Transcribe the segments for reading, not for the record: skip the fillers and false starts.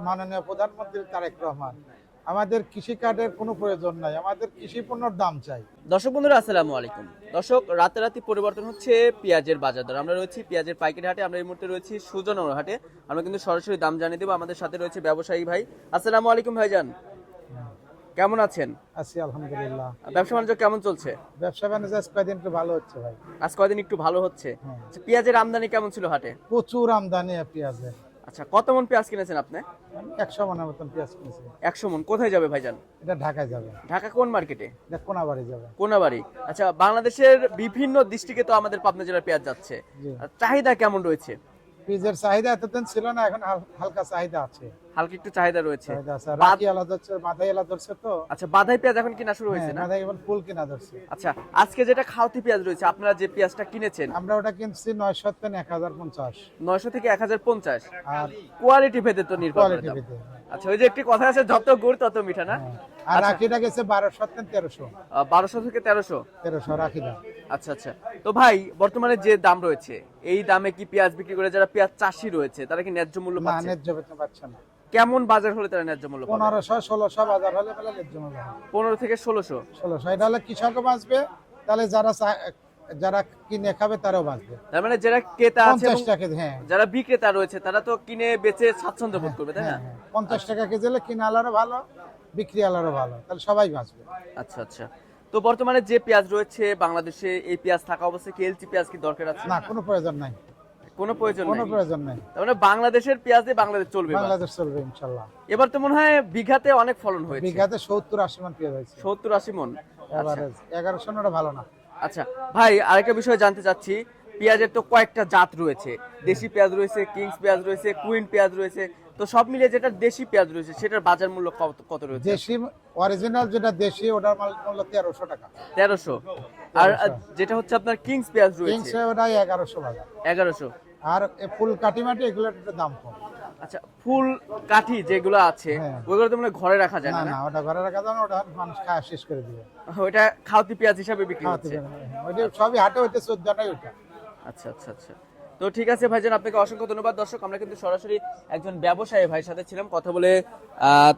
মাননীয় প্রধানমন্ত্রী তারেক রহমান, আমাদের কৃষি কার্ডের কোনো প্রয়োজন নাই, আমাদের কৃষি পণ্যের দাম চাই। দর্শক বন্ধুরা আসসালামু আলাইকুম। দর্শক, রাতারাতি পরিবর্তন হচ্ছে পেঁয়াজের বাজার দর। আমরা রয়েছি পেঁয়াজের পাইকারি হাটে, আমরা এই মুহূর্তে রয়েছি সুজনগর হাটে। আমরা কিন্তু সরাসরি দাম জানিয়ে দেবো। আমাদের সাথে রয়েছে ব্যবসায়ী ভাই। আসসালামু আলাইকুম ভাইজান, কেমন আছেন? আছি আলহামদুলিল্লাহ। ব্যবসা বাণিজ্য কেমন চলছে? ব্যবসা বাণিজ্য আজ কয়েকদিন একটু ভালো হচ্ছে ভাই। আজ কয়দিন একটু ভালো হচ্ছে। আচ্ছা, পেঁয়াজের আমদানি কেমন ছিল হাটে? প্রচুর আমদানি পেঁয়াজের। আচ্ছা, কত মন পেঁয়াজ কিনেছেন আপনি? 100 মনের মতন পেঁয়াজ কিনেছি। 100 মন। কোথায় যাবে ভাইজান? এটা ঢাকায় যাবে। ঢাকা কোন মার্কেটে? এটা কোনাবাড়ি যাবে। কোনাবাড়ি। আচ্ছা, বাংলাদেশের বিভিন্ন ডিস্ট্রিক্টে তো আমাদের পাবনা জেলার পেঁয়াজ যাচ্ছে, জি। চাহিদা কেমন রয়েছে? পেঁয়াজের চাহিদা এতদিন ছিল না, এখন হালকা চাহিদা আছে। হালকা একটু চাহিদা রয়েছে। চাহিদা আছে। রাখি এলা ধরছে, মাথায় এলা ধরছে তো। আচ্ছা, বাধাই পেঁয়াজ এখন কিনা শুরু হয়েছে না? মাথায় এবার ফুল কিনা ধরছে। আচ্ছা, আজকে যেটা খাওতি পেঁয়াজ রয়েছে, আপনারা যে পেঁয়াজটা কিনেছেন, আমরা ওটা কিনছি 900 থেকে 1050। 900 থেকে 1050। আর কোয়ালিটি ভেদে তো নির্ভর করে কোয়ালিটি দাম। ভিত্তিক। আচ্ছা, ওই যে একটি কথা আছে, যত গুড় তত মিঠা না? আর রাখিটা গেছে 1200 থেকে 1300। 1200 থেকে 1300। 1300 রাখিটা। আচ্ছা আচ্ছা। তো ভাই, বর্তমানে যে দাম রয়েছে, এই দামে কি পেঁয়াজ বিক্রি করে যারা পেঁয়াজ চাষি রয়েছে, তারা কি ন্যায্য মূল্য না, পাচ্ছে? ন্যায্য বেতন পাচ্ছে না। কেমন বাজার হলে তারা ন্যায্য মূল্য পাবে? 1500 1600 বাজার হলে বলে ন্যায্য মূল্য হবে। 15 থেকে 1600। 1600 এটা হলে কৃষকও বাঁচবে, তাহলে যারা কিনে খাবে তারাও বাঁচবে। তার মানে যারা ক্রেতা আছে 50 এবং টাকা, হ্যাঁ যারা বিক্রেতা রয়েছে, তারা তো কিনে বেচে স্বাচ্ছন্দ্য বোধ করবে, তাই না? 50 টাকা কেজি হলে কিনে আলারও ভালো, বিক্রি আলারও ভালো, তাহলে সবাই বাঁচবে। আচ্ছা আচ্ছা। তো বর্তমানে যে পেঁয়াজ রয়েছে বাংলাদেশে, এই পেঁয়াজ থাকা অবস্থায় কি এলচি পেঁয়াজ কি দরকার আছে? না, কোনো প্রয়োজন নাই। কোনো প্রয়োজন কোনো নেই। প্রয়োজন নাই। তার মানে বাংলাদেশের পেঁয়াজ দিয়ে বাংলাদেশ চলবে এবার। বাংলাদেশ চলবে ইনশাআল্লাহ। এবার তো মনে হয় বিঘাতে অনেক ফলন হয়েছে। বিঘাতে 70-80 মণ পেঁয়াজ হয়েছে। 70-80 মন। আচ্ছা এভারেজ 1100 ওটা ভালো না। আচ্ছা ভাই, আরেকটা বিষয় জানতে চাচ্ছি। পেঁয়াজের তো কয়েকটা জাত রয়েছে, দেশি পেঁয়াজ রয়েছে, কিংস পেঁয়াজ রয়েছে, কুইন পেঁয়াজ রয়েছে। তো সব মিলিয়ে যেটা দেশি পেঁয়াজ রয়েছে, সেটার বাজার মূল্য কত রয়েছে? দেশি অরিজিনাল যেটা দেশি, ওটার মূল্য 1300 টাকা। 1300। আর যেটা হচ্ছে আপনার কিংস পেঁয়াজ রয়েছে, কিংস ওটা 1100 বাজার। 1100। আর ফুল কাটি মাটি এগুলোর একটু দাম কম। আচ্ছা, ফুল কাঠি যেগুলো আছে, হ্যাঁ। ওইগুলো তো মানে ঘরে রাখা যায় না না? না, ওটা ঘরে রাখা যাবে না, ওটা মানুষ খাওয়া শেষ করে দিবে। ওইটা খাওতি পেঁয়াজ হিসাবে বিক্রি খাওয়াতে হচ্ছে। পারে না। ওইটা সবই হাটে হইতে 14টাই ওইটা। আচ্ছা আচ্ছা আচ্ছা। তো ঠিক আছে ভাইজান, আপনাকে অসংখ্য ধন্যবাদ। দর্শক, আমরা কিন্তু সরাসরি একজন ব্যবসায়ী ভাইয়ের সাথে ছিলাম, কথা বলে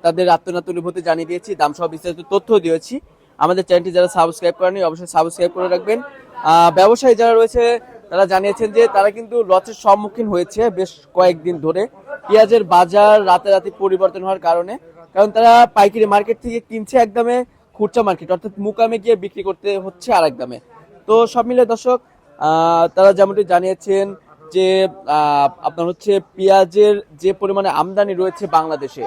তাদের আত্মনাত অনুভূতি জানিয়ে দিয়েছি, দাম সহ বিস্তারিত তথ্য দিয়েছি। আমাদের চ্যানেলটি যারা সাবস্ক্রাইব করেনি, অবশ্যই সাবস্ক্রাইব করে রাখবেন। ব্যবসায়ী যারা রয়েছে তারা জানিয়েছেন যে তারা কিন্তু লসের সম্মুখীন হয়েছে বেশ কয়েকদিন ধরে, পেঁয়াজের বাজার রাতারাতি পরিবর্তন হওয়ার কারণে। কারণ তারা পাইকারি মার্কেট থেকে কিনছে এক দামে, খুচরা মার্কেট অর্থাৎ মুকামে গিয়ে বিক্রি করতে হচ্ছে আরেক দামে। তো সব মিলে দর্শক, তারা যেমনটি জানিয়েছেন যে আপনার হচ্ছে পেঁয়াজের যে পরিমাণে আমদানি রয়েছে বাংলাদেশে,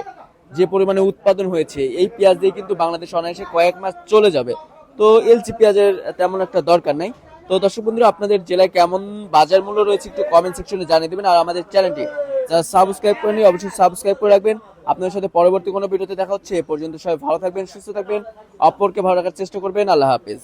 যে পরিমাণে উৎপাদন হয়েছে, এই পেঁয়াজ দিয়ে কিন্তু বাংলাদেশ অনায়াসে কয়েক মাস চলে যাবে। তো এলচি পেঁয়াজের তেমন একটা দরকার নাই। তো দর্শক বন্ধুরা, আপনাদের জেলায় কেমন বাজার মূল্য রয়েছে একটু কমেন্ট সেকশনে জানিয়ে দেবেন। আর আমাদের চ্যানেলটি যারা সাবস্ক্রাইব করেনি, অবশ্যই সাবস্ক্রাইব করে রাখবেন। আপনাদের সাথে পরবর্তী কোনো ভিডিওতে দেখা হচ্ছে। এ পর্যন্ত সবাই ভালো থাকবেন, সুস্থ থাকবেন, অপরকে ভালো রাখার চেষ্টা করবেন। আল্লাহ হাফেজ।